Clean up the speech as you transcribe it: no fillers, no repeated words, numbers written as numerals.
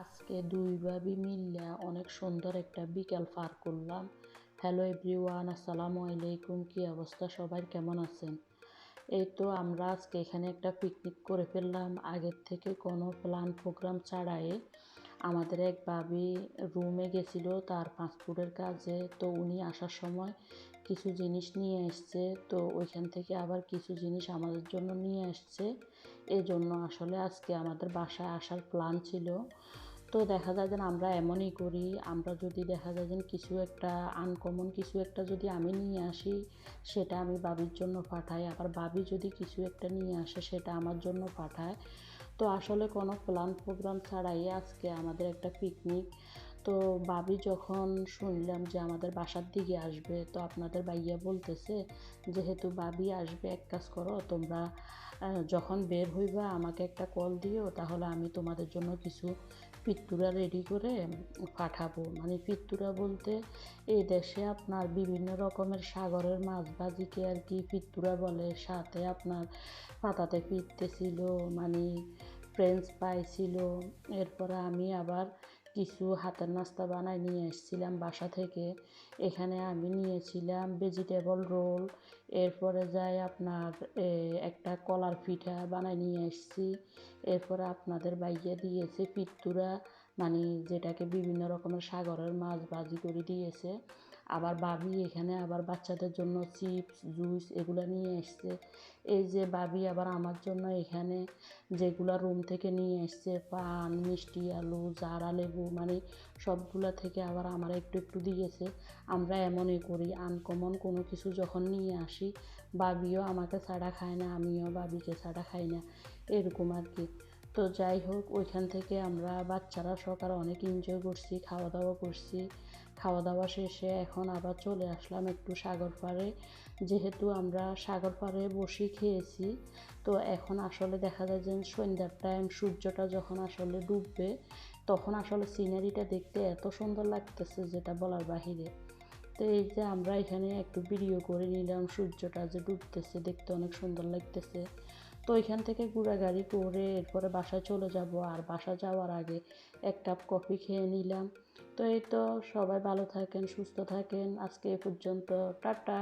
আজকে দুই ভাবি মিল্লা অনেক সুন্দর একটা বিকেল পার করলাম। হ্যালো এভরিওয়ান, আসসালামু আলাইকুম। কি অবস্থা সবাই, কেমন আছেন? এই তো আমরা আজকে এখানে একটা পিকনিক করে ফেললাম আগের থেকে কোনো প্ল্যান প্রোগ্রাম ছাড়াই। আমাদের এক ভাবি রুমে গেছিল তার পাসপোর্টের কাজে, তো উনি আসার সময় কিছু জিনিস নিয়ে এসছে, তো ওইখান থেকে আবার কিছু জিনিস আমাদের জন্য নিয়ে আসছে। এই জন্য আসলে আজকে আমাদের বাসায় আসার প্ল্যান ছিল। তো দেখা যায় যে আমরা এমনই করি, আমরা যদি দেখা যায় যে কিছু একটা আনকমন কিছু একটা যদি আমি নিয়ে আসি, সেটা আমি বাবির জন্য পাঠাই, আবার বাবি যদি কিছু একটা নিয়ে আসে সেটা আমার জন্য পাঠায়। তো আসলে কোনো প্ল্যান প্রোগ্রাম ছাড়াই আজকে আমাদের একটা পিকনিক। তো বাবি যখন শুনলাম যে আমাদের বাসার দিকে আসবে, তো আপনাদের ভাইয়া বলতেছে যেহেতু বাবি আসবে, এক কাজ করো তোমরা যখন বের হইবা আমাকে একটা কল দিও, তাহলে আমি তোমাদের জন্য কিছু পিত্তুরা রেডি করে পাঠাবো। মানে পিত্তুরা বলতে এই দেশে আপনার বিভিন্ন রকমের সাগরের মাছ ভাজিকে আর কি পিত্তুরা বলে, সাথে আপনার পাতাতে পিত্তে ছিল, মানে ফ্রেঞ্চ ফ্রাই ছিল। এরপরে আমি আবার কিছু হাতের নাস্তা বানায় নিয়ে এসেছিলাম বাসা থেকে। এখানে আমি নিয়েছিলাম ভেজিটেবল রোল, এরপরে যাই আপনার একটা কলার পিঠা বানায় নিয়ে এসেছি। এরপরে আপনাদের বাইয়ে দিয়েছে পিত্তুরা, মানে যেটাকে বিভিন্ন রকমের সাগরের মাছ ভাজি করে দিয়েছে। আবার ভাবি এখানে আবার বাচ্চাদের জন্য চিপস জুস এগুলো নিয়ে এসছে। এই যে ভাবি আবার আমার জন্য এখানে যেগুলো রুম থেকে নিয়ে এসছে, পান, মিষ্টি আলু, জারা লেবু, মানে সবগুলা থেকে আবার আমার একটু একটু দিয়েছে। আমরা এমনই করি, আনকমন কোনো কিছু যখন নিয়ে আসি, ভাবিও আমাকে ছাড়া খায় না, আমিও ভাবিকে ছাড়া খাই না, এরকম আর কি। তো যাই হোক, ওইখান থেকে আমরা বাচ্চারা সকালে অনেক এনজয় করছি, খাওয়া দাওয়া করছি। খাওয়া দাওয়া শেষে এখন আবার চলে আসলাম একটু সাগর পাড়ে। যেহেতু আমরা সাগর পাড়ে বসে খেয়েছি, তো এখন আসলে দেখা যায় যে সন্ধ্যার টাইম সূর্যটা যখন আসলে ডুববে, তখন আসলে সিনারিটা দেখতে এত সুন্দর লাগতেছে যেটা বলার বাহিরে। তো এই যে আমরা এখানে একটু ভিডিও করে নিলাম, সূর্যটা যে ডুবতেছে দেখতে অনেক সুন্দর লাগতেছে। তো এখান থেকে ঘোরাঘুরি করে এরপরে বাসায় চলে যাব, আর বাসা যাওয়ার আগে এক কাপ কফি খেয়ে নিলাম। তো এই তো, সবাই ভালো থাকেন, সুস্থ থাকেন, আজকে এ পর্যন্ত, টাটা।